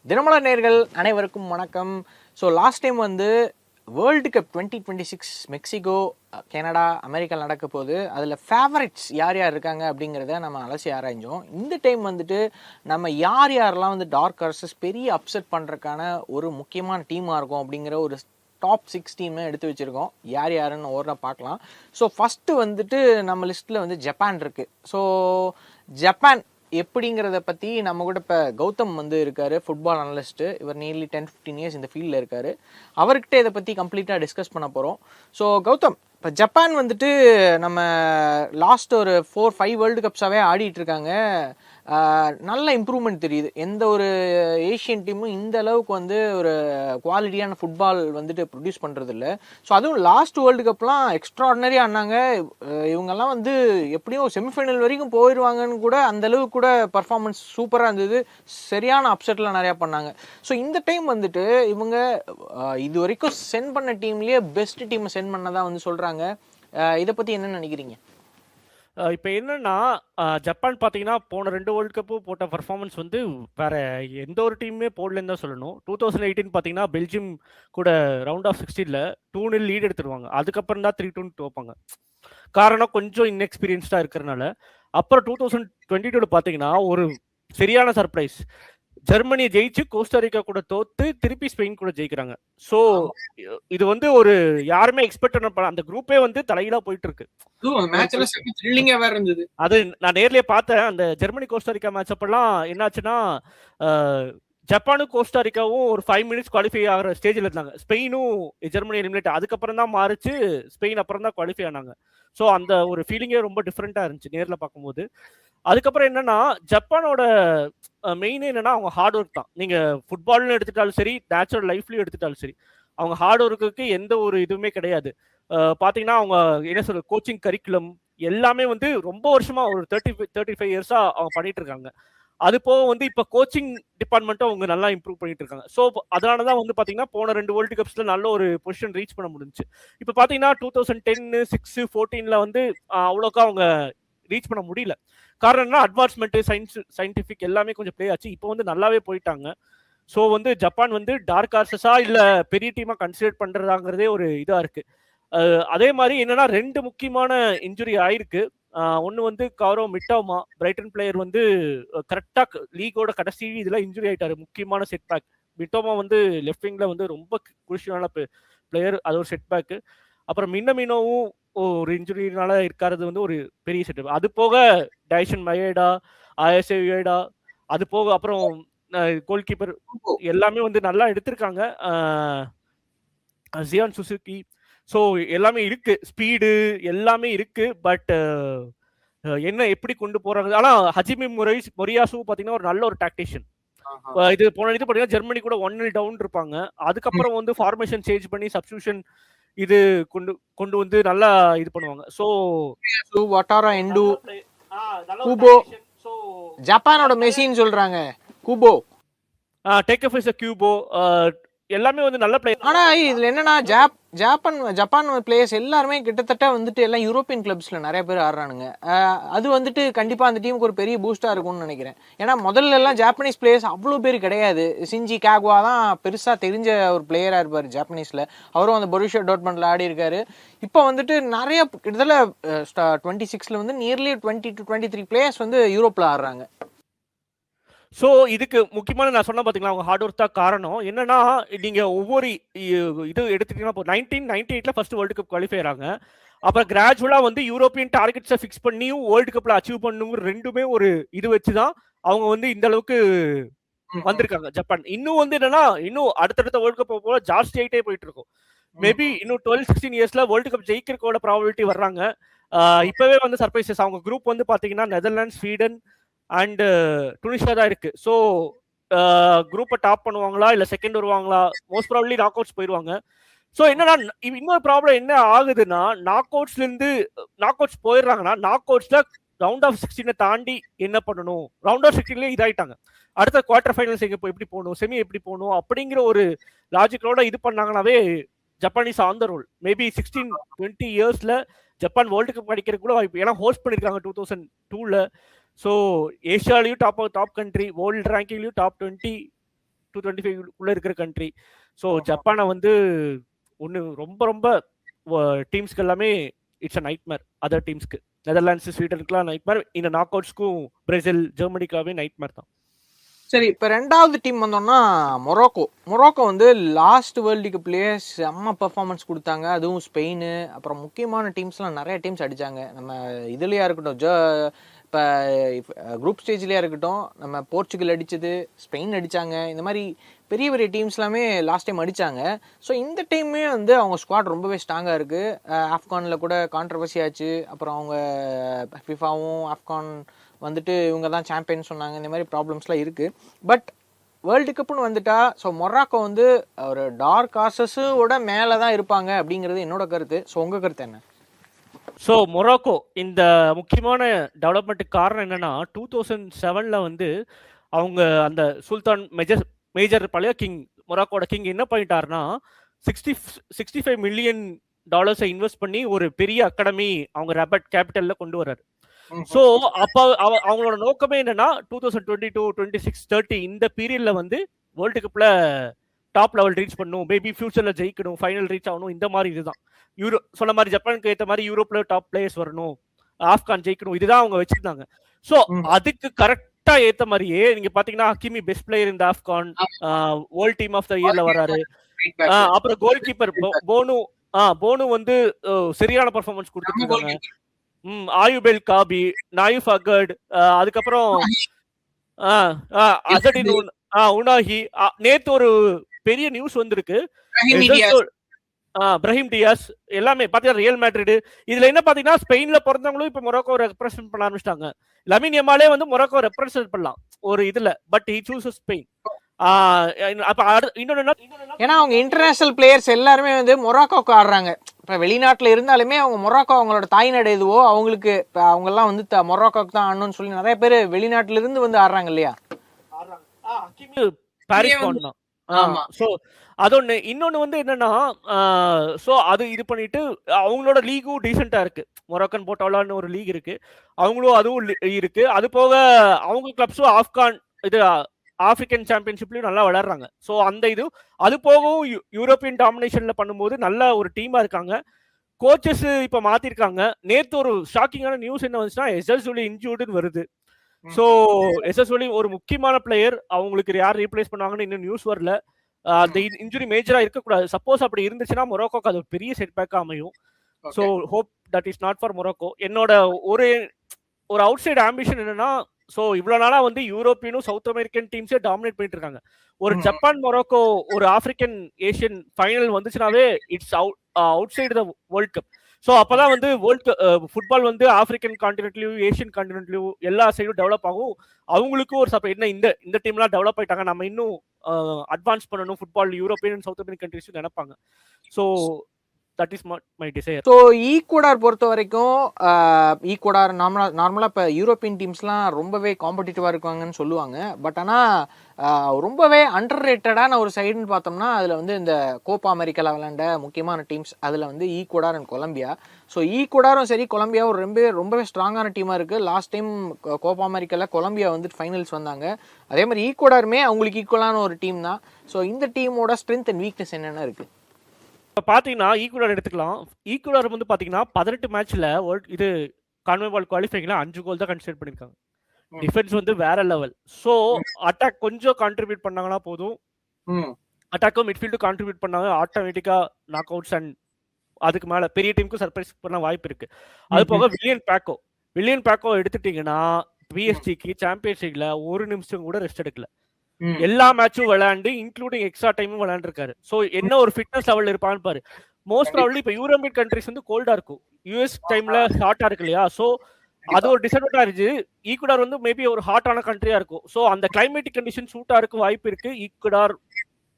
தினமலர் நேயர்கள் அனைவருக்கும் வணக்கம். ஸோ லாஸ்ட் டைம் வந்து world cup 2026 Mexico, Canada, America நடக்க போகுது. அதில் ஃபேவரட்ஸ் யார் யார் இருக்காங்க அப்படிங்கிறத நம்ம அலசி ஆராய்ஞ்சோம். இந்த டைம் வந்துட்டு நம்ம யார் யாரெல்லாம் வந்து டார்க் ஹார்ஸஸ் பெரிய அப்செட் பண்ணுறதுக்கான ஒரு முக்கியமான டீமாக இருக்கும் அப்படிங்கிற ஒரு டாப் 6 டீமை எடுத்து வச்சுருக்கோம். யார் யாருன்னு ஓரா பார்க்கலாம். ஸோ ஃபஸ்ட்டு வந்துட்டு நம்ம லிஸ்ட்டில் வந்து ஜப்பான் இருக்குது. ஸோ ஜப்பான் எப்படிங்கிறத பற்றி நம்ம கூட இப்போ கௌதம் வந்து இருக்கார், ஃபுட்பால் அனலிஸ்ட்டு. இவர் நியர்லி 10-15 இயர்ஸ் இந்த ஃபீல்டில் இருக்கார். அவர்கிட்ட இதை பற்றி கம்ப்ளீட்டாக டிஸ்கஸ் பண்ண போகிறோம். ஸோ கௌதம், இப்போ ஜப்பான் வந்துட்டு நம்ம லாஸ்ட் ஒரு 4-5 வேர்ல்டு கப்ஸாகவே ஆடிட்டு இருக்காங்க. நல்ல இம்ப்ரூவ்மெண்ட் தெரியுது. எந்த ஒரு ஏஷியன் டீமும் இந்த அளவுக்கு வந்து ஒரு குவாலிட்டியான ஃபுட்பால் வந்துட்டு ப்ரொடியூஸ் பண்ணுறது இல்லை. ஸோ அதுவும் லாஸ்ட் வேர்ல்டு கப்லாம் எக்ஸ்ட்ராடினரியாக ஆனாங்க. இவங்கெல்லாம் வந்து எப்படியும் செமிஃபைனல் வரைக்கும் போயிடுவாங்கன்னு கூட அந்த அளவுக்கு கூட பர்ஃபார்மன்ஸ் சூப்பராக இருந்தது. சரியான அப்செட்லாம் நிறையா பண்ணாங்க. ஸோ இந்த டைம் வந்துட்டு இவங்க இது வரைக்கும் சென்ட் பண்ண டீம்லேயே பெஸ்ட் டீமை சென்ட் பண்ணதான் வந்து சொல்கிறாங்க. இதை பற்றி என்ன நினைக்கிறீங்க? இப்போ என்னன்னா ஜப்பான் பார்த்தீங்கன்னா போன 2 வேர்ல்டு கப்பும் போட்ட பர்ஃபார்மன்ஸ் வந்து வேற எந்த ஒரு டீமுமே போடலன்னு தான் சொல்லணும். 2018 பார்த்தீங்கன்னா பெல்ஜியம் கூட ரவுண்ட் ஆஃப் 16ல் 2-0 லீட் எடுத்துருவாங்க. அதுக்கப்புறம் தான் 3-2 தோப்பாங்க. காரணம் கொஞ்சம் இன்எக்ஸ்பீரியன்ஸ்டாக இருக்கிறனால. அப்புறம் 2022 பார்த்தீங்கன்னா ஒரு சரியான சர்ப்ரைஸ், ஜெர்மனியை ஜெயிச்சு கோஸ்டாரிக்கா கூட தோத்து திருப்பி ஸ்பெயின் கூட ஜெயிக்கிறாங்க. ஸோ இது வந்து ஒரு யாருமே எக்ஸ்பெக்ட் பண்ண அந்த குரூப்பே வந்து தலையிலா போயிட்டு இருக்கு. அது நான் நேர்லயே பார்த்தேன். அந்த ஜெர்மனி கோஸ்டாரிக்கா மேட்ச் அப்பெல்லாம் என்னாச்சுன்னா ஜப்பானும் கோஸ்டாரிக்காவும் ஒரு 5 மினிட்ஸ் குவாலிஃபை ஆகிற ஸ்டேஜில் இருந்தாங்க. ஸ்பெயினும் ஜெர்மனி எலிமினேட் அதுக்கப்புறம் தான் மாறிச்சு. ஸ்பெயின் அப்புறம் தான் குவாலிஃபை ஆனாங்க. ஸோ அந்த ஒரு ஃபீலிங்கே ரொம்ப டிஃப்ரெண்ட்டாக இருந்துச்சு நேரில் பார்க்கும்போது. அதுக்கப்புறம் என்னன்னா ஜப்பானோட மெயின் என்னன்னா அவங்க ஹார்ட் ஒர்க் தான். நீங்க ஃபுட்பால்னு எடுத்துட்டாலும் சரி, நேச்சுரல் லைஃப்லயும் எடுத்துட்டாலும் சரி, அவங்க ஹார்ட் ஒர்க்குக்கு எந்த ஒரு இதுவுமே கிடையாது. பார்த்தீங்கன்னா அவங்க என்ன சொல்ற கோச்சிங் கரிக்குலம் எல்லாமே வந்து ரொம்ப வருஷமா ஒரு 35 இயர்ஸா அவங்க பண்ணிட்டு இருக்காங்க. அது போக வந்து இப்போ கோச்சிங் டிபார்ட்மெண்ட்டும் அவங்க நல்லா இம்ப்ரூவ் பண்ணிட்டு இருக்காங்க. ஸோ அதனால தான் வந்து பார்த்தீங்கன்னா போன 2 வேர்ல்டு கப்ஸ்ல நல்ல ஒரு பொசிஷன் ரீச் பண்ண முடிஞ்சுச்சு. இப்போ பார்த்தீங்கன்னா 2010, 6, 14ல வந்து அவ்வளோக்கா அவங்க ரீச் பண்ண முடியல. காரணம்னா அட்வான்ஸ்மெண்ட், சயின்டிஃபிக் எல்லாமே கொஞ்சம் பிளே ஆச்சு. இப்போ வந்து நல்லாவே போயிட்டாங்க. ஸோ வந்து ஜப்பான் வந்து டார்க் ஹார்ஸஸா இல்லை பெரிய டீமா கன்சிடர் பண்றதாங்கிறதே ஒரு இதாக இருக்கு. அதே மாதிரி என்னன்னா 2 முக்கியமான இன்ஜுரி ஆயிருக்கு. ஒன்று வந்து காரோ மிட்டாமா, பிரைட்டன் பிளேயர் வந்து கரெக்டாக லீகோட கடைசி இதில் இன்ஜுரி ஆயிட்டாரு. முக்கியமான செட் பேக். மிட்டோமா வந்து லெஃப்ட் விங்ல வந்து ரொம்ப குருஷியலான பிளேயர், அது ஒரு செட் பேக்கு. அப்புறம் மின்னமினோவும் ஒரு இன்ஜுரினால இருக்கிறது வந்து ஒரு பெரிய செட். அது போக டைசன் மயேடா, ஆயசே யுயேடா, அது போக அப்புறம் கோல் கீப்பர் எல்லாமே வந்து நல்லா எடுத்திருக்காங்க. ஜியான் சுசுகி. ஸோ எல்லாமே இருக்கு, ஸ்பீடு எல்லாமே இருக்கு. பட் என்ன எப்படி கொண்டு போறாங்க. ஆனா ஹஜிமி மொரியாசு பார்த்தீங்கன்னா ஒரு நல்ல ஒரு டாக்டிஷியன். இது போன இது பார்த்தீங்கன்னா ஜெர்மனி கூட 1-0 டவுன் இருப்பாங்க. அதுக்கப்புறம் வந்து ஃபார்மேஷன் சேஞ்ச் பண்ணி சப்ஸ்டியூஷன் இது கொண்டு வந்து நல்லா இது பண்ணுவாங்க. ஸோ வட்டாரா எண்டு கூபோ, ஜப்பானோட மெஸ்ஸின்னு சொல்றாங்க. கூபோ டேக் ஆஃப் இஸ் கியூபோ எல்லாமே வந்து நல்ல பிளேயர். ஆனா இதுல என்னன்னா ஜப்பான் பிளேயர்ஸ் எல்லாருமே கிட்டத்தட்ட வந்துட்டு எல்லாம் யூரோப்பியன் கிளப்ஸ்ல நிறைய பேர் ஆடுறானுங்க. அது வந்துட்டு கண்டிப்பா அந்த டீமுக்கு ஒரு பெரிய பூஸ்டா இருக்கும்னு நினைக்கிறேன். ஏன்னா முதல்ல எல்லாம் ஜாப்பனீஸ் பிளேயர்ஸ் அவ்வளவு பேர் கிடையாது. சிஞ்சி காகுவா தான் பெருசா தெரிஞ்ச ஒரு பிளேயரா இருப்பாரு ஜாப்பனீஸ்ல. அவரும் அந்த பொருஷியா டோர்ட்மண்ட்ல ஆடி இருக்காரு. இப்போ வந்துட்டு நிறைய கிட்டத்தட்ட 26ல வந்து நியர்லி 20 to 23 பிளேயர்ஸ் வந்து யூரோப்ல ஆடுறாங்க. ஸோ இதுக்கு முக்கியமான நான் சொன்ன பார்த்தீங்களா அவங்க ஹார்ட் ஒர்க் தான் காரணம். என்னன்னா நீங்க ஒவ்வொரு இது எடுத்துட்டீங்கன்னா இப்போ 1998ல ஃபர்ஸ்ட் வேர்ல்டு கப் குவாலிஃபை ஆகிறாங்க. அப்புறம் கிராஜுவலா வந்து யூரோப்பியன் டார்கெட்ஸை ஃபிக்ஸ் பண்ணியும் வேர்ல்டு கப்ல அச்சீவ் பண்ணுங்கிற ரெண்டுமே ஒரு இது வச்சுதான் அவங்க வந்து இந்த அளவுக்கு வந்திருக்காங்க ஜப்பான். இன்னும் வந்து என்னன்னா இன்னும் அடுத்தடுத்த வேர்ல்டு கப் போல ஜாஸ்தி ஆகிட்டே போயிட்டு இருக்கும். மேபி இன்னும் 12-16 இயர்ஸ்ல வேர்ல்டு கப் ஜெயிக்கிறக்கோட ப்ராபபிலிட்டி வர்றாங்க. இப்பவே வந்து சர்ப்ரைசஸ். அவங்க குரூப் வந்து பாத்தீங்கன்னா நெதர்லாந்து, ஸ்வீடன் அண்ட் டுனிஷியா தான் இருக்கு. ஸோ குரூப்பை டாப் பண்ணுவாங்களா இல்லை செகண்ட் வருவாங்களா? மோஸ்ட் ப்ராபப்லி நாக் அவுட்ஸ் போயிடுவாங்க. ஸோ என்னன்னா இன்னொரு ப்ராப்ளம் என்ன ஆகுதுன்னா நாக் அவுட்ஸ் போயிடுறாங்கன்னா நாக் அவுட்ஸ்ல ரவுண்ட் ஆஃப் 16 தாண்டி என்ன பண்ணணும், ரவுண்ட் ஆஃப் 16லேயே இதாயிட்டாங்க. அடுத்த குவார்டர் ஃபைனல்ஸ் எங்க எப்படி போகணும், செமி எப்படி போகணும் அப்படிங்கிற ஒரு லாஜிக்கலோட இது பண்ணாங்கன்னாவே Japanese on the roll. Maybe 16-20 இயர்ஸ்ல ஜப்பான் வேர்ல்டு கப் அடிக்கிறது கூட வாய்ப்பு. ஏன்னா ஹோஸ்ட் பண்ணிருக்காங்க 2002ல. ஸோ ஏஷியாலையும் டாப் கண்ட்ரி, வேர்ல்டு ரேங்கிங்லையும் டாப் 20, 225 உள்ள இருக்கிற கண்ட்ரி. ஸோ ஜப்பானை வந்து ஒன்று ரொம்ப ரொம்ப டீம்ஸ்க்கு எல்லாமே இட்ஸ் அ நைட்மேர். அதர் டீம்ஸ்க்கு நெதர்லாண்ட்ஸ் ஸ்வீடனுக்குலாம் நைட்மேர், இந்த நாக் அவுட்ஸ்க்கும் பிரேசில் ஜெர்மனிக்காவே நைட்மேர் தான். சரி, இப்போ ரெண்டாவது டீம் வந்தோம்னா மொரோக்கோ வந்து லாஸ்ட் வேர்ல்டு கப்லேயே செம்ம பெர்ஃபார்மன்ஸ் கொடுத்தாங்க. அதுவும் ஸ்பெயின் அப்புறம் முக்கியமான டீம்ஸ்லாம் நிறைய டீம்ஸ் அடித்தாங்க. நம்ம இதுலையா இருக்கட்டும், இப்போ குரூப் ஸ்டேஜ்லேயே இருக்கட்டும், நம்ம போர்ச்சுகல் அடித்தது, ஸ்பெயின் அடித்தாங்க. இந்த மாதிரி பெரிய பெரிய டீம்ஸ் எல்லாமே லாஸ்ட் டைம் அடித்தாங்க. ஸோ இந்த டைமே வந்து அவங்க ஸ்குவாட் ரொம்பவே ஸ்ட்ராங்காக இருக்குது. ஆப்கானில் கூட கான்ட்ரவர்சி ஆச்சு. அப்புறம் அவங்க ஃபிஃபாவும் ஆப்கான் வந்துட்டு இவங்க தான் சாம்பியன் சொன்னாங்க. இந்த மாதிரி ப்ராப்ளம்ஸ்லாம் இருக்குது. பட் வேர்ல்டு கப்புன்னு வந்துட்டா ஸோ மொராக்கோ வந்து ஒரு டார்க் ஹார்சஸோட மேலே தான் இருப்பாங்க அப்படிங்கிறது என்னோட கருத்து. ஸோ உங்கள் கருத்து என்ன? ஸோ மொராக்கோ இந்த முக்கியமான டெவலப்மெண்ட்டுக்கு காரணம் என்னன்னா 2007 வந்து அவங்க அந்த சுல்தான் மேஜர் பழைய கிங், மொராக்கோட கிங் என்ன பண்ணிட்டாருன்னா $65 மில்லியன் இன்வெஸ்ட் பண்ணி ஒரு பெரிய அகாடமி அவங்க ரபட் கேபிட்டல்ல கொண்டு வர்றாரு. ஸோ அப்போ அவங்களோட நோக்கமே என்னன்னா 2022, 26, 30 இந்த பீரியட்ல வந்து வேர்ல்டு கப்ல டாப் லெவல் ரீச் பண்ணணும், மேபி ஃபியூச்சர்ல ஜெயிக்கணும், ஃபைனல் ரீச் ஆகணும். இந்த மாதிரி இதுதான் சொன்ன மாதிரி ஜப்பானுக்கு ஏற்ற மாதிரி யூரோப்ல டாப் பிளேயர்ஸ் வரணும், ஆப்கான் ஜெயிக்கணும், இதுதான் அவங்க வச்சிருந்தாங்க. ஸோ அதுக்கு கரெக்டா ஏத்த மாதிரியே நீங்க பாத்தீங்கன்னா ஹக்கிமி பெஸ்ட் பிளேயர் இந்த ஆப்கான் வேர்ல்ட் டீம் ஆஃப் த இயர்ல வராரு. அப்புறம் கோல் கீப்பர் போனு வந்து சரியான பர்ஃபார்மன்ஸ் கொடுத்துட்டு இருக்காங்க. ஆயுபெல் காபி, நாயிஃப் அகர்ட், அதுக்கப்புறம் அசடின் உனாஹி. நேத்து ஒரு பெரிய நியூஸ் வந்திருக்கு, பிரஹிம் டியாஸ் எல்லாமே பாத்தீங்கன்னா ரியல் மேட்ரிட். இதுல என்ன பாத்தீங்கன்னா ஸ்பெயின்ல பிறந்தவங்களும் இப்ப மொராக்கோ ரெப்ரசென்ட் பண்ண ஆரம்பிச்சிட்டாங்க. லமின் யமாலே வந்து மொராக்கோ ரெப்ரசென்ட் பண்ணலாம் ஒரு இதுல, பட் ஹி சூசஸ் ஸ்பெயின். ஏன்னா அவங்க இன்டர்நேஷனல் பிளேயர்ஸ் எல்லாருமே வந்து மொராக்கோக்கு ஆடுறாங்க. இப்போ வெளிநாட்டில் இருந்தாலுமே அவங்க மொராக்கோ அவங்களோட தாய் நாடு எதுவோ அவங்களுக்கு இப்போ அவங்கெல்லாம் வந்து மொராக்கோக்கு தான் ஆடணும்னு சொல்லி நிறைய பேர் வெளிநாட்டில இருந்து வந்து ஆடுறாங்க இல்லையா? ஸோ அதொன்னு. இன்னொன்னு வந்து என்னன்னா ஸோ அது இது பண்ணிட்டு அவங்களோட லீகும் டீசெண்டா இருக்கு. மொராக்கன் போட்டாலான்னு ஒரு லீக் இருக்கு, அவங்களும் அதுவும் இருக்கு. அது போக அவங்க கிளப்ஸும் ஆப்கான் இது ஆப்பிரிக்கன் சாம்பியன்ஷிப்லயும் நல்லா விளையாடுறாங்க. ஸோ அந்த இது அது போகவும் யூரோப்பியன் டாமினேஷன்ல பண்ணும்போது நல்ல ஒரு டீமா இருக்காங்க. கோச்சஸ் இப்ப மாத்திருக்காங்க. நேத்து ஒரு ஷாக்கிங்கான நியூஸ் என்ன வந்துச்சுன்னா எஸ்எஸ்ஒலி இன்ஜூர்டுன்னு வருது. ஸோ எஸ்எஸ்ஒலி ஒரு முக்கியமான பிளேயர், அவங்களுக்கு யார் ரீப்ளேஸ் பண்ணுவாங்கன்னு இன்னும் நியூஸ் வரல. அந்த இன்ஜுரி மேஜரா இருக்கக்கூடாது. சப்போஸ் அப்படி இருந்துச்சுன்னா மொராக்கோக்கு அது ஒரு பெரிய செட்பேக்கா அமையும். So hope that is not for Morocco. என்னோட ஒரு அவுட் சைடு ஆம்பிஷன் என்னன்னா, ஸோ இவ்வளவு நாளா வந்து யூரோப்பியனும் சவுத் அமெரிக்கன் டீம்ஸே டாமினேட் பண்ணிட்டு இருக்காங்க. ஒரு ஜப்பான் மொராக்கோ ஒரு ஆப்பிரிக்கன் ஏஷியன் ஃபைனல் வந்துச்சுனாவே it's outside the world cup. So அப்பதான் வந்து ஃபுட்பால் வந்து ஆப்பிரிக்கன் கான்டினென்ட்லயும் ஏஷியன் கான்டினென்ட்லயும் எல்லா சைடும் டெவலப் ஆகும். அவங்களுக்கும் ஒரு என்ன இந்த டீம்லாம் டெவலப் ஆயிட்டாங்க, நம்ம இன்னும் அட்வான்ஸ் பண்ணணும் football European south American countries நினைப்பாங்க. So that is my desire. So Ecuador பொறுத்த வரைக்கும் ஈக்குவடார் நார்மலாக இப்போ யூரோப்பியன் டீம்ஸ்லாம் ரொம்பவே காம்படிட்டிவாக இருக்காங்கன்னு சொல்லுவாங்க. பட் ஆனால் ரொம்பவே அண்டர் ரேட்டடான ஒரு சைடுன்னு பார்த்தோம்னா அதில் வந்து இந்த கோப்பா அமெரிக்காவில் விளையாண்ட முக்கியமான டீம்ஸ் அதில் வந்து ஈக்குவடார் அண்ட் கொலம்பியா. ஸோ ஈக்குவடாரும் சரி கொலம்பியாவும் ரொம்பவே ஸ்ட்ராங்கான டீமாக இருக்குது. லாஸ்ட் டைம் கோப்பா அமெரிக்காவில் கொலம்பியா வந்து ஃபைனல்ஸ் வந்தாங்க. அதே மாதிரி ஈக்குவடாருமே அவங்களுக்கு ஈக்குவலான ஒரு டீம் தான். ஸோ இந்த டீமோட ஸ்ட்ரென்த் அண்ட் வீக்னஸ் என்னென்ன இருக்குது? இப்போ பார்த்தீங்கன்னா ஈக்குவடார் எடுத்துக்கலாம். ஈக்குவடார் வந்து பார்த்தீங்கன்னா 18 மேட்ச்ல இது கான்மெபால் குவாலிஃபைங்ல 5 கோல் தான் கன்சிடர் பண்ணியிருக்காங்க. டிஃபென்ஸ் வந்து வேற லெவல். ஸோ அட்டாக் கொஞ்சம் கான்ட்ரிபியூட் பண்ணாங்கன்னா போதும், அட்டாக்கும் மிட்ஃபீல்டும் கான்ட்ரிபியூட் பண்ணாங்க, ஆட்டோமேட்டிக்கா நாக் அவுட்ஸ் அண்ட் அதுக்கு மேல பெரிய டீமுக்கும் சர்ப்ரைஸ் பண்ண வாய்ப்பு இருக்கு. அது போக வில்லியன் பேக்கோ எடுத்துட்டீங்கன்னா பிஎஸ்டிக்கு சாம்பியன்ஸ் லீக்ல ஒரு நிமிஷம் கூட ரெஸ்ட் எடுக்கல. எல்லா மேட்சும் விளையாண்டு இன்க்ளூடிங் எக்ஸ்ட்ரா டைமும் விளையாண்டுருக்காரு. ஸோ என்ன ஒரு ஃபிட்னஸ் லெவல் இருப்பான்னு பாரு. மோஸ்ட் ப்ராபப்லி இப்போ யூரோப்பியன் கண்ட்ரிஸ் வந்து கோல்டா இருக்கும், யூஎஸ் டைம்ல ஹாட்டா இருக்கு இல்லையா? ஸோ அது ஒரு டிஸ்அட்வான்டேஜ். ஈக்குவடார் வந்து மேபி ஒரு ஹாட்டான கண்ட்ரியா இருக்கும். ஸோ அந்த கிளைமேட்டிக் கண்டிஷன் சூட்டா இருக்க வாய்ப்பு இருக்கு. Ecuador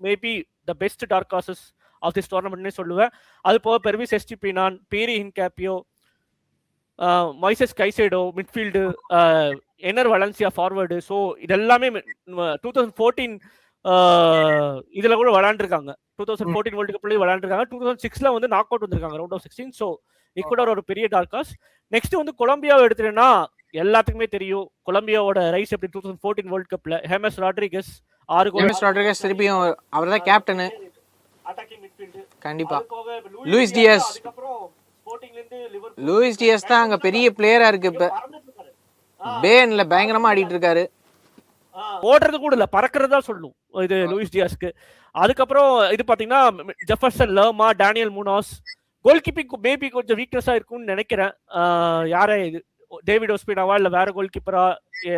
maybe the best dark horses of this டோர்னமெண்ட்னே சொல்லுவேன். அது போக Pervis Estupinan, Piero Hincapie, Moises Caicedo midfield, Enner Valencia forward. So இதெல்லாமே 2014 இதுல கூட விளையாண்டுருக்காங்க. 2014 வேர்ல்டு கப்லயும் விளையாண்டுருக்காங்க. 2006 வந்து நாக் அவுட் வந்திருக்காங்க ரவுண்ட் ஆஃப் 16. ஸோ ஈக்குவடார் ஒரு பெரிய டார்க் ஹார்ஸ். நெக்ஸ்ட் வந்து கொலம்பியாவை எடுத்துட்டேன்னா எல்லாத்துக்குமே தெரியும் கொலம்பியாவோட ரைஸ் எப்படி 2014 வேர்ல்டு கப்ல ஹேமஸ் ராட்ரிகஸ், 6 கோல். ஜேம்ஸ் ராட்ரிகஸ் திருப்பியும் அவர்தான் கேப்டனு. அட்டாக்கிங் மிட்ஃபீல்ட் கண்டிப்பா. அது போக லூயிஸ் டியாஸ். அதுக்கப்புறம் ஸ்போர்ட்டிங்ல இருந்து லிவர்பூல் லூயிஸ் டியாஸ் தான் அங்க பெரிய பிளேயரா இருக்கு. இப்ப பறந்துட்டு இருக்காரு. பேன்ல பயங்கரமா ஆடிட்டு இருக்காரு. ஓடுறது கூட இல்ல, பறக்கிறதா சொல்லும் இது லூயிஸ் டியாஸ்க்கு. அதுக்கப்புறம் இது பாத்தீங்கன்னா Jefferson Lerma, Daniel Munoz. Goal keeping maybe கொஞ்சம் வீக்னஸா இருக்கும்னு நினைக்கிறேன். யாரை இது டேவிட் ஓஸ்பினாவா இல்ல வேற கோல் கீப்பரா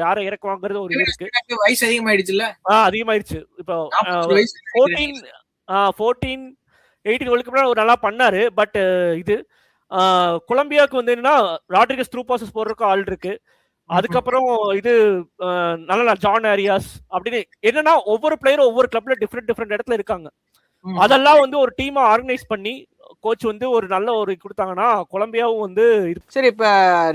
யாரை இறக்குவாங்கிறது ஒரு இது இருக்கு. வயசு அதிகமாயிடுச்சுல்ல, அதிகமாயிருச்சு. இப்போ 40 வயசு 14 18 கோலுக்கு முன்னாடி ஒரு நல்லா பண்ணாரு. பட் இது கொலம்பியாவுக்கு வந்து என்னன்னா ராட்ரிகஸ் த்ரூ பாசஸ் போடுறதுக்கு ஆள் இருக்கு. அதுக்கப்புறம் இது நல்ல ஜான் ஏரியாஸ் அப்படின்னு என்னன்னா ஒவ்வொரு பிளேயரும் ஒவ்வொரு கிளப்ல டிஃப்ரெண்ட் இடத்துல இருக்காங்க. அதெல்லாம் வந்து ஒரு டீமா ஆர்கனைஸ் பண்ணி கோச் வந்து ஒரு நல்ல ஒரு கொடுத்தாங்கன்னா கொலம்பியாவும் வந்து சரி. இப்ப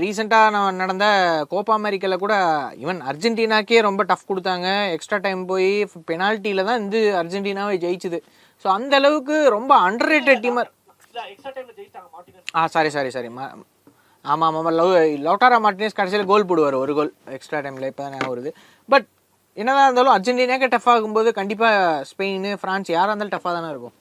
ரீசெண்டா நடந்த கோப்பா அமெரிக்கால கூட ஈவன் அர்ஜென்டினாக்கே ரொம்ப டஃப் கொடுத்தாங்க. எக்ஸ்ட்ரா டைம் போய் பெனால்ட்டில தான் இந்த அர்ஜென்டினாவே ஜெயிச்சுது. ஸோ அந்த அளவுக்கு ரொம்ப அண்டர் ரேட்டட் டீமர். சாரி ஆமா லவுட்டாரோ மார்டினஸ் கடைசியில் கோல் போடுவார், ஒரு கோல் எக்ஸ்ட்ரா டைம்ல. இப்போ தான் வருது. பட் என்னதான் இருந்தாலும் அர்ஜென்டினாக்கே டஃப் ஆகும்போது கண்டிப்பா ஸ்பெயின், பிரான்ஸ் யாரா இருந்தாலும் டஃபா தானே இருக்கும்.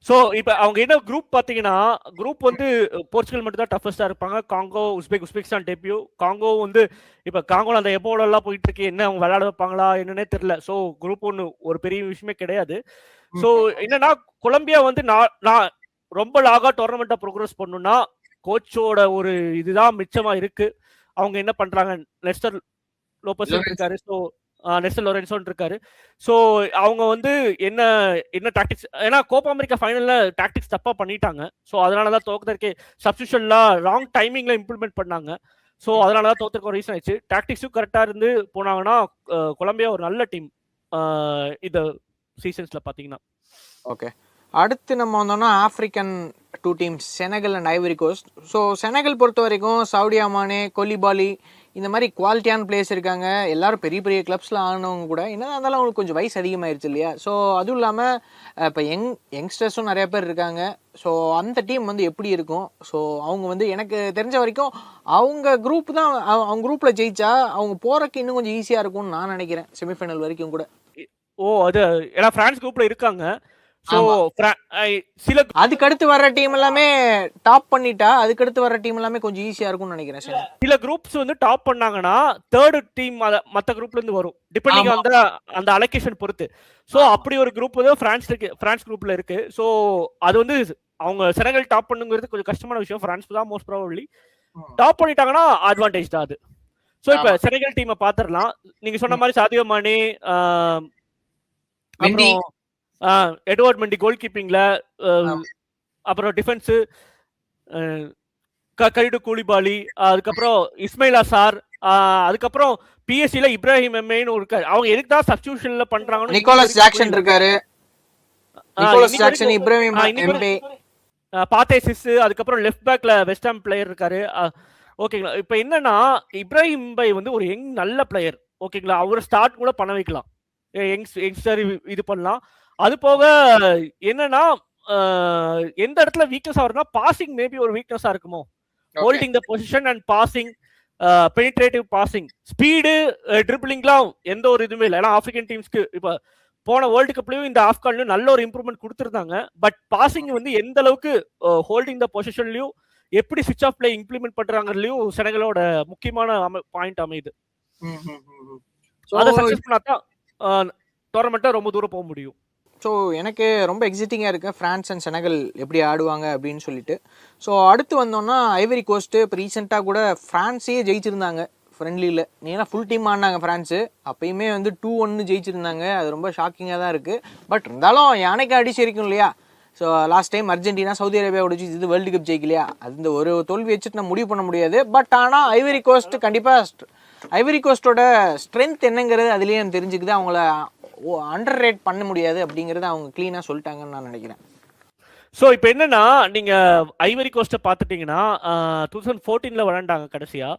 ஸோ இப்போ அவங்க என்ன குரூப் பார்த்தீங்கன்னா, குரூப் வந்து போர்ச்சுகல் மட்டும் தான் டஃபஸ்டா இருப்பாங்க. Congo, Uzbekistan debut. காங்கோ வந்து இப்போ காங்கோல அந்த எபோலெல்லாம் போயிட்டு இருக்கு. என்ன அவங்க விளையாட வைப்பாங்களா என்னன்னே தெரியல. ஸோ குரூப் ஒன்று ஒரு பெரிய விஷயமே கிடையாது. ஸோ என்னன்னா கொலம்பியா வந்து நான் ரொம்ப லாகா டோர்னமெண்ட்டை ப்ரோக்ரஸ் பண்ணணும்னா கோச்சோட ஒரு இதுதான் மிச்சமா இருக்கு. அவங்க என்ன பண்றாங்க, நெஸ்டர் லோபஸ் இருக்காரு, ஸோ நெஸ்டர் லோரென்சோன் இருக்காரு. ஸோ அவங்க வந்து என்ன டாக்டிக்ஸ், ஏன்னா கோப்பா அமெரிக்கா ஃபைனல்ல டாக்டிக்ஸ் தப்பா பண்ணிட்டாங்க. ஸோ அதனாலதான் தோக்கதற்கே சப்ஸ்டியூஷன்லாம் ராங் டைமிங்ல இம்ப்ளிமெண்ட் பண்ணாங்க. ஸோ அதனாலதான் தோத்துக்கு ரீசன் ஆயிடுச்சு. டாக்டிக்ஸும் கரெக்டா இருந்து போனாங்கன்னா கொலம்பியா ஒரு நல்ல டீம் இந்த சீசன்ஸ்ல பாத்தீங்கன்னா. ஓகே, அடுத்து நம்ம வந்தோம்னா African 2 teams, Senegal and Ivory Coast. So Senegal பொறுத்த வரைக்கும் சவுடியா மானே, கொலிபாலி இந்த மாதிரி குவாலிட்டியான பிளேயர்ஸ் இருக்காங்க. எல்லாரும் பெரிய பெரிய கிளப்ஸில் ஆனவங்க கூட. என்னதான் இருந்தாலும் அவங்களுக்கு கொஞ்சம் வயசு அதிகமாயிருச்சு இல்லையா? ஸோ அதுவும் இல்லாமல் இப்போ யங்ஸ்டர்ஸும் நிறைய பேர் இருக்காங்க. ஸோ அந்த டீம் வந்து எப்படி இருக்கும்? ஸோ அவங்க வந்து எனக்கு தெரிஞ்ச வரைக்கும் அவங்க குரூப் தான், அவங்க குரூப்பில் ஜெயிச்சா அவங்க போகிறக்கு இன்னும் கொஞ்சம் ஈஸியாக இருக்கும்னு நான் நினைக்கிறேன், செமிஃபைனல் வரைக்கும் கூட. அது ஏன்னா பிரான்ஸ் குரூப்ல இருக்காங்க. சோ சில அதுக்கடுத்து வர்ற டீம் எல்லாமே டாப் பண்ணிட்டா அதுக்கடுத்து வர்ற டீம் எல்லாமே கொஞ்சம் ஈஸியா இருக்கும்னு நினைக்கிறேன். சில குரூப்ஸ் வந்து டாப் பண்ணாங்கன்னா தேர்ட் டீம் மத்த குரூப்ல இருந்து வரும், டிபெண்டிங் ஆன் அந்த அலோகேஷன் பொறுத்து. சோ அப்படி ஒரு குரூப் வந்து பிரான்ஸ் குரூப்ல இருக்கு. சோ அது வந்து அவங்க செனகல் டாப் பண்ணுங்கிறது கொஞ்சம் கஷ்டமான விஷயம். பிரான்ஸ் தான் மோஸ்ட் ப்ராபபிலி டாப் பண்ணிட்டாங்கன்னா அட்வான்டேஜ் தான் அது. சோ இப்ப செனகல் டீமை பாத்துடலாம். நீங்க சொன்ன மாதிரி சாதியோ மானே, எட்வர்ட் மெண்டி கோல் கீப்பிங்ல, அப்புறம் டிஃபென்ஸ் கைடு கூலிபாலி, அதுக்கப்புறம் இஸ்மைல் அசார், அதுக்கப்புறம் பிஎஸ்சில இப்ராஹிம் எம்ஏன்னு இருக்காரு. அவங்க எதுக்கு தான் சப்ஸ்டிடியூஷன்ல பண்றாங்கன்னு நிக்கோலஸ் ஜாக்சன் இருக்காரு. நிக்கோலஸ் ஜாக்சன், இப்ராஹிம் எம்ஏ, பாத்தேசிஸ், அதுக்கப்புறம் லெஃப்ட் பேக்ல வெஸ்ட் ஹாம் பிளேயர் இருக்காரு. ஓகேங்களா? இப்போ என்னன்னா இப்ராஹிம் பை வந்து ஒரு நல்ல பிளேயர். ஓகேங்களா? அவரை ஸ்டார்ட் கூட பண்ண வைக்கலாம், யங்ஸ்டர் இது பண்ணலாம். அது போக என்னன்னா எந்த இடத்துல வீக்னஸ் ஆகுதுன்னா பாசிங் மேபி ஒரு வீக்னஸா இருக்குமோ. Holding the position and passing, penetrative passing, speed, ட்ரிபிளிங்லாம் எந்த ஒரு இதுவுமே இல்லை. ஏன்னா ஆப்பிரிக்கன் டீம்ஸ்க்கு இப்போ போன வேர்ல்டு கப்லயும் இந்த ஆப்கான்லயும் நல்ல ஒரு இம்ப்ரூவ்மெண்ட் கொடுத்துருந்தாங்க. பட் பாசிங் வந்து எந்த அளவுக்கு ஹோல்டிங் த பொசிஷன்லயும் எப்படி ஸ்விட்ச் ஆஃப் பிளே இம்ப்ளிமெண்ட் பண்றாங்கலயும் செனகலோட முக்கியமான பாயிண்ட் அமையுது. அதை சக்சஸ் பண்ணாதான் டோர்னமெண்ட்டை ரொம்ப தூரம் போக முடியும். ஸோ எனக்கு ரொம்ப எக்ஸைட்டிங்காக இருக்குது ஃப்ரான்ஸ் அண்ட் செனகல் எப்படி ஆடுவாங்க அப்படின்னு சொல்லிட்டு. ஸோ அடுத்து வந்தோம்னா ஐவரி கோஸ்ட்டு. இப்போ ரீசெண்டாக கூட ஃப்ரான்ஸே ஜெயிச்சிருந்தாங்க ஃப்ரெண்ட்லியில். ஏன்னா ஃபுல் டீம் ஆடினாங்க ஃப்ரான்ஸு. அப்பயுமே வந்து 2-1 ஜெயிச்சிருந்தாங்க. அது ரொம்ப ஷாக்கிங்காக தான் இருக்குது. பட் இருந்தாலும் யானைக்கு அடிச்சிருக்கும் இல்லையா? So last time Argentina Saudi அரேபியாவோட இது வேர்ல்டு கப் ஜெயிக்கலையா? அது இந்த ஒரு தோல்வி வச்சுட்டு நம்ம முடிவு பண்ண முடியாது. பட் ஆனால் ஐவரி கோஸ்ட் கண்டிப்பாக ஐவரி கோஸ்டோட ஸ்ட்ரென்த் என்னங்கிறது அதுலேயே நம்ம தெரிஞ்சுக்குது. அவங்கள அண்டர் ரேட் பண்ண முடியாது அப்படிங்கறத அவங்க கிளீனா சொல்லிட்டாங்கன்னு நான் நினைக்கிறேன். ஸோ இப்போ என்னன்னா நீங்க ஐவரி கோஸ்ட்டை பார்த்துட்டீங்கன்னா 2014 விளையாண்டாங்க கடைசியா.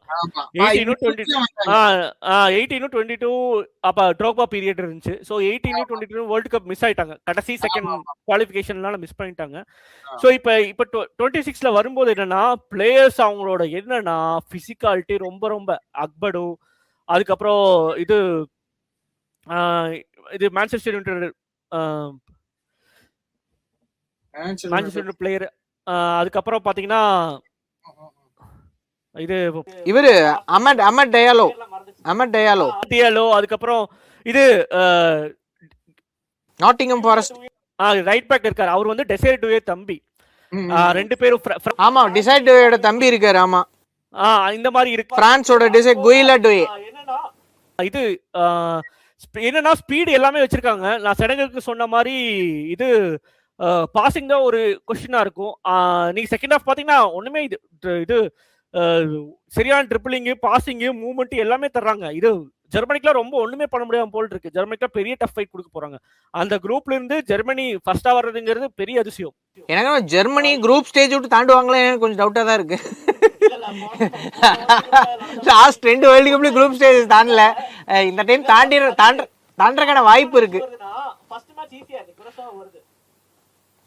18-22 அப்ப ட்ரோக்பா பீரியட் இருந்துச்சு. ஸோ 18-22 வேர்ல்டு கப் மிஸ் ஆயிட்டாங்க. கடைசி செகண்ட் குவாலிஃபிகேஷன்லாம் மிஸ் பண்ணிட்டாங்க. ஸோ இப்போ 26 வரும்போது என்னன்னா பிளேயர்ஸ் அவங்களோட என்னன்னா பிசிக்காலிட்டி ரொம்ப அக்படு, அதுக்கப்புறம் இது இது மான்செஸ்டர் யுனைடெட் பிளேயர். அதுக்கப்புறம் பாத்தீங்கன்னா இது இவரு அமட் டயாலோ. அதுக்கப்புறம் இது நாட்டிங்ஹாம் ஃபாரஸ்ட் ரைட் பேக் இருக்காரு, அவர் வந்து டெசைர் டுவே தம்பி. ரெண்டு பேரும் ஆமா டிசைர் டுவேயோட தம்பி இருக்காரு. ஆமா இந்த மாதிரி இருக்கு. பிரான்ஸோட டிசைர் குயிலா டுவே. இது என்னன்னா ஸ்பீடு எல்லாமே வச்சிருக்காங்க. நான் செனகலுக்கு சொன்ன மாதிரி இது பாசிங் தான் ஒரு கொஸ்டினா இருக்கும். நீங்க செகண்ட் ஹாஃப் பாத்தீங்கன்னா ஒண்ணுமே இது சரியான ட்ரிபிளிங், பாசிங், மூவ்மெண்ட் எல்லாமே தர்றாங்க. இது ஜெர்மனிக்குலாம் ரொம்ப ஒண்ணுமே பண்ண முடியாம போல் இருக்கு. ஜெர்மனிக்கு பெரிய டஃப் ஃபைட் கொடுக்க போறாங்க. அந்த குரூப்ல இருந்து ஜெர்மனி ஃபர்ஸ்டா வர்றதுங்கிறது பெரிய அதிசயம். எனக்கு ஜெர்மனி குரூப் ஸ்டேஜ் விட்டு தாண்டுவாங்களே எனக்கு கொஞ்சம் டவுட்டா தான் இருக்கு. லாஸ்ட் 2 வேர்ல்ட் கப்ல குரூப் ஸ்டேஜ் தாண்டல. இந்த டைம் தாண்டறதுக்கான வாய்ப்பு இருக்கு. ஃபர்ஸ்ட் மேட்ச் ஈஸியா இருக்கு, குரசா வருது.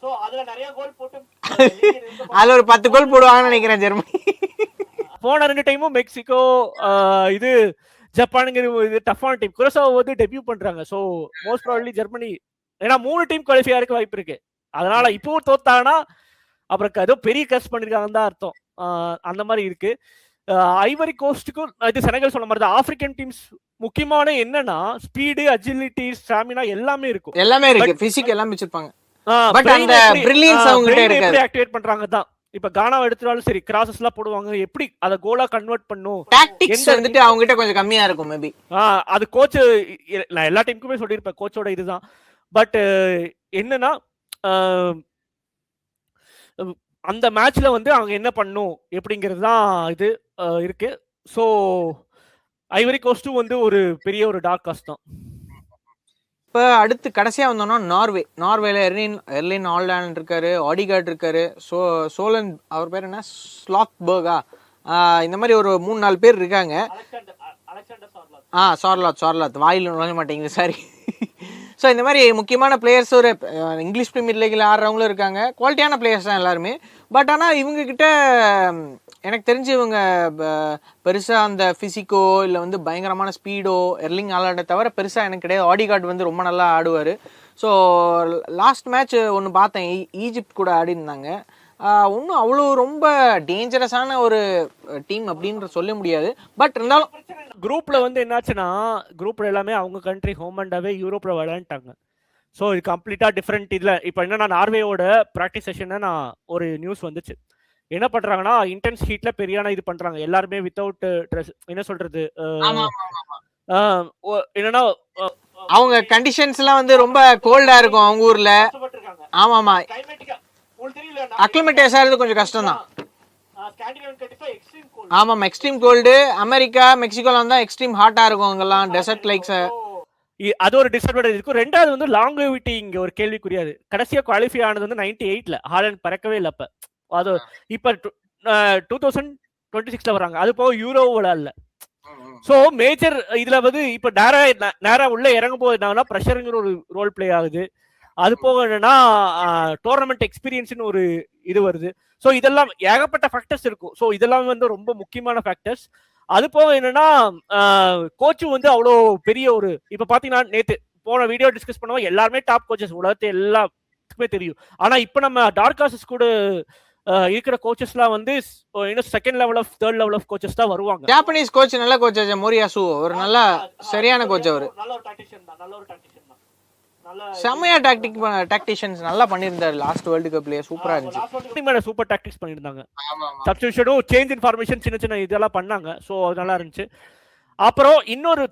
சோ அதுல நிறைய கோல் போட்டு அதுல ஒரு 10 கோல் போடுவாங்கன்னு நினைக்கிறேன் ஜெர்மனி. போன 2 டைமும் மெக்சிகோ இது ஜப்பானுங்கிற இது டஃப்பான டீம். குரசாவோ வந்து டெபியூ பண்றாங்க. ஸோ மோஸ்ட் ப்ராபபிலி ஜெர்மனி, ஏன்னா 3 டீம் குவாலிஃபை ஆகிறதுக்கு வாய்ப்பு இருக்கு. அதனால இப்பவும் தோத்தாங்கன்னா அப்புறம் ஏதோ பெரிய கஸ் பண்ணிருக்காங்கன்னு தான் அர்த்தம். அந்த மாதிரி இருக்கு. ஐவரி கோஸ்டுக்கும் இது செனகல் சொன்ன மாதிரி தான் ஆப்பிரிக்கன் டீம்ஸ் முக்கியமான என்னன்னா ஸ்பீடு, அஜிலிட்டி, ஸ்டாமினா எல்லாமே இருக்கும். எல்லாமே இருக்கு, பிசிக் எல்லாம் வச்சிருப்பாங்க. பட் அந்த பிரில்லியன்ஸ் அவங்க கிட்ட இருக்கு. எப்படி ஆக்டிவேட் பண்றாங்க தான். இப்ப கானா எடுத்தாலும் சரி, கிராசஸ் எல்லாம் போடுவாங்க, எப்படி அத கோலா கன்வெர்ட் பண்ணும், டாக்டிக்ஸ் வந்துட்டு அவங்க கிட்ட கொஞ்சம் கம்மியா இருக்கும் மேபி. அது கோச், நான் எல்லா டீமுக்குமே சொல்லியிருப்பேன் கோச்சோட இதுதான். பட் என்னன்னா அந்த மேட்ச்ல வந்து அவங்க என்ன பண்ணும் எப்படிங்கிறது தான் இது இருக்கு. ஸோ ஐவரி கோஸ்டும் வந்து ஒரு பெரிய ஒரு டார்க் காஸ்ட் தான். இப்போ அடுத்து கடைசியாக வந்தோம்னா நார்வேல எர்லின் ஹாலண்ட் இருக்காரு, ஆடிகார்ட் இருக்காரு, சோலன் அவர் பேர் என்ன ஸ்லாத்பர்கா, இந்த மாதிரி ஒரு 3-4 பேர் இருக்காங்க. சார்லாத் வாயில் நுழைய மாட்டேங்குது சாரி. ஸோ இந்த மாதிரி முக்கியமான பிளேயர்ஸ் ஒரு இங்கிலீஷ் பிரீமியர் லீக்ல ஆடுறவங்களும் இருக்காங்க. குவாலிட்டியான பிளேயர்ஸ் தான் எல்லாருமே. பட் ஆனால் இவங்க கிட்ட எனக்கு தெரிஞ்சு இவங்க பெருசாக அந்த ஃபிசிக்கோ இல்லை வந்து பயங்கரமான ஸ்பீடோ எர்லிங் ஹாலண்டை தவிர பெருசாக எனக்கு கிடையாது. ஆடிகார்ட் வந்து ரொம்ப நல்லா ஆடுவார். ஸோ லாஸ்ட் மேட்ச் ஒன்று பார்த்தேன், ஈஜிப்ட் கூட ஆடி இருந்தாங்க. ஒன்றும் அவ்வளோ ரொம்ப டேஞ்சரஸான ஒரு டீம் அப்படின்னு சொல்ல முடியாது. பட் இருந்தாலும் குரூப்ல வந்து என்னாச்சுன்னா குரூப்ல எல்லாமே அவங்க கண்ட்ரி ஹோம் அண்ட் அவே யூரோப்ல விளையாண்டாங்க. ஸோ இது கம்ப்ளீட்டா டிஃப்ரெண்ட். இதுல இப்போ என்னன்னா நார்வேயோட ப்ராக்டிஸ் செஷன் நான் ஒரு நியூஸ் வந்துச்சு. என்ன பண்றாங்கன்னா இன்டென்ஸ் ஹீட்ல பெரியான இது பண்றாங்க எல்லாருமே வித்தவுட் ட்ரெஸ். என்ன சொல்றது, என்னன்னா அவங்க கண்டிஷன்ஸ் எல்லாம் வந்து ரொம்ப கோல்டா இருக்கும் அவங்க ஊர்ல. ஆமாமா, அக்ளிமேட்டேஸ் ஆகிறது கொஞ்சம் கஷ்டம் தான். ஆமாம், எக்ஸ்ட்ரீம் கோல்டு. அமெரிக்கா மெக்சிகோல வந்தா எக்ஸ்ட்ரீம் ஹாட்டா இருக்கும் அங்கெல்லாம், டெசர்ட் லைக்ஸ். அது ஒரு டிஸ்அட்வான்டேஜ் இருக்கும். ரெண்டாவது வந்து லாங்குவிட்டி இங்க ஒரு கேள்விக்குரியாது. கடைசியா குவாலிஃபை ஆனது வந்து 98ல ஹாலண்ட் பறக்கவே இல்லை. அப்ப அது இப்ப 2026ல வராங்க. அது போக யூரோ விளையாடல. சோ மேஜர் இதுல வந்து இப்ப நேரா உள்ள இறங்கும் போது என்னன்னா ப்ரெஷருங்கிற ஒரு ரோல் பிளே ஆகுது. அது போக என்னன்னா டோர்னமெண்ட் எக்ஸ்பீரியன்ஸ்னு ஒரு இது வருது. ஸோ இதெல்லாம் ஏகப்பட்ட ஃபேக்டர்ஸ் இருக்கும். ஸோ இதெல்லாம் வந்து ரொம்ப முக்கியமான ஃபேக்டர்ஸ். அது போக என்னன்னா கோச்சும் வந்து அவ்வளோ பெரிய ஒரு இப்ப பாத்தீங்கன்னா நேத்து போன வீடியோ டிஸ்கஸ் பண்ணுவோம், எல்லாருமே டாப் கோச்சஸ் உலகத்தை எல்லாத்துக்குமே தெரியும். ஆனா இப்ப நம்ம டார்க் ஹார்ஸஸ் கூட இருக்கிற கோச்சஸ்லாம் வந்து இன்னும் second level of third level of coaches தான் வருவாங்க. ஜாப்பனீஸ் கோச் நல்ல கோச் மோரியாசு ஒரு நல்ல சரியான கோச். அவர் நல்ல ஒரு டாக்டிஷியன் தான், நல்ல ஒரு டாக்டிஷியன் தான். செமையா டாக்டிஷியன்ஸ் நல்லா பண்ணிருந்தாரு லாஸ்ட் வேர்ல்ட் கப்லயே. சூப்பரா இருந்துச்சு. சூப்பர் டாக்டிக்ஸ் பண்ணிருந்தாங்க. சப்ஸ்டிடியூஷனும் சேஞ்ச் இன் ஃபார்மேஷன் சின்ன இதெல்லாம் பண்ணாங்க. சோ அது நல்லா இருந்துச்சு. அப்புறம் இன்னொரு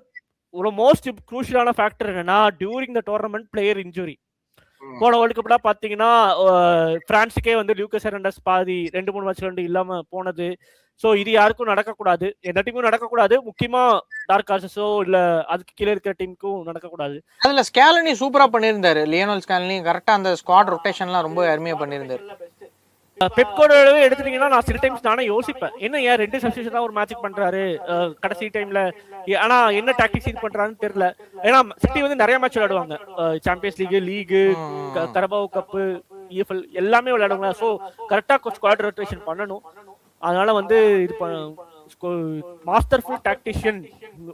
ஒரு மோஸ்ட் க்ரூஷியலான ஃபேக்டர் என்னன்னா during the tournament player injury. போன வேர்ல்டு கப்லாம் பாத்தீங்கன்னா பிரான்ஸுக்கே வந்து லூக்கஸ் ஹெர்னாண்டஸ் பாதி 2-3 மேட்ச்ல இல்லாம போனது. சோ இது யாருக்கும் நடக்கக்கூடாது, எந்த டீமும் நடக்கக்கூடாது. முக்கியமா டார்க் ஹார்ஸஸோ இல்ல அதுக்கு கீழே இருக்கிற டீமுக்கும் நடக்கக்கூடாது. அதுல ஸ்கேலனி சூப்பரா பண்ணிருந்தாரு. லியோனல் ஸ்கேலனி கரெக்டா அந்த ஸ்குவாட் ரொட்டேஷன்லாம் ரொம்ப அருமையா பண்ணிருந்தாரு. பெப்கோடவே எடுத்துட்டீங்கன்னா நான் சில டைம்ஸ் நானே யோசிப்பேன், என்ன ஏன் 2 சப்ஸ்டிடியூஷன் தான் ஒரு மேட்ச் பண்றாரு கடைசி டைம்ல. ஆனா என்ன டாக்டிக்ஸ் இது பண்றாருன்னு தெரியல. ஏன்னா சிட்டி வந்து நிறைய மேட்ச் விளையாடுவாங்க, சாம்பியன்ஸ் லீக், கரபாவ் கப்பு, EFL எல்லாமே விளையாடுவாங்க. ஸோ கரெக்டா ஸ்குவாட் ரொட்டேஷன் பண்ணணும். அதனால வந்து இது மாஸ்டர்ஃபுல் டாக்டிஷியன்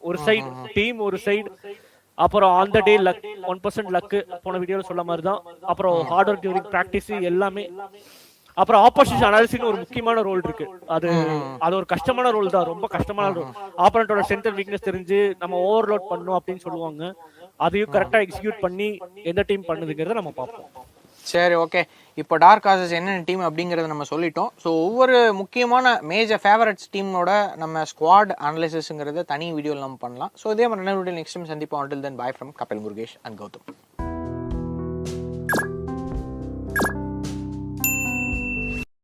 ஒரு சைடு, டீம் ஒரு சைடு, அப்புறம் on the day luck 1% luck போன வீடியோவில் சொல்ல மாதிரி தான். அப்புறம் ஹார்ட் ஒர்க் டியூரிங் ப்ராக்டிஸ் எல்லாமே. அப்புறம் ஆப்போசிஷன் அனாலிசிஸ் ஒரு முக்கியமான ரோல் இருக்கு. அது ஒரு கஷ்டமான ரோல் தான், ரொம்ப கஷ்டமான ரோல். ஆப்போனண்டோட ஸ்ட்ரென்த் அண்ட் வீக்னஸ் தெரிஞ்சு நம்ம ஓவர்லோட் பண்ணணும் அப்படின்னு சொல்லுவாங்க. அதையும் கரெக்டாக எக்ஸிக்யூட் பண்ணி எந்த டீம் பண்ணுதுங்கிறத நம்ம பார்ப்போம். சரி, ஓகே. இப்போ டார்க் ஹார்சஸ் என்னென்ன டீம் அப்படிங்கிறத நம்ம சொல்லிட்டோம். ஸோ ஒவ்வொரு முக்கியமான மேஜர் ஃபேவரட்ஸ் டீமோட நம்ம ஸ்குவாட் அனலைசிஸ்ங்கிறத தனி வீடியோவில் நம்ம பண்ணலாம். ஸோ இதே மாதிரி நெக்ஸ்ட் டைம் சந்திப்போம். until then bye from Kapil Murugesh and Gautham.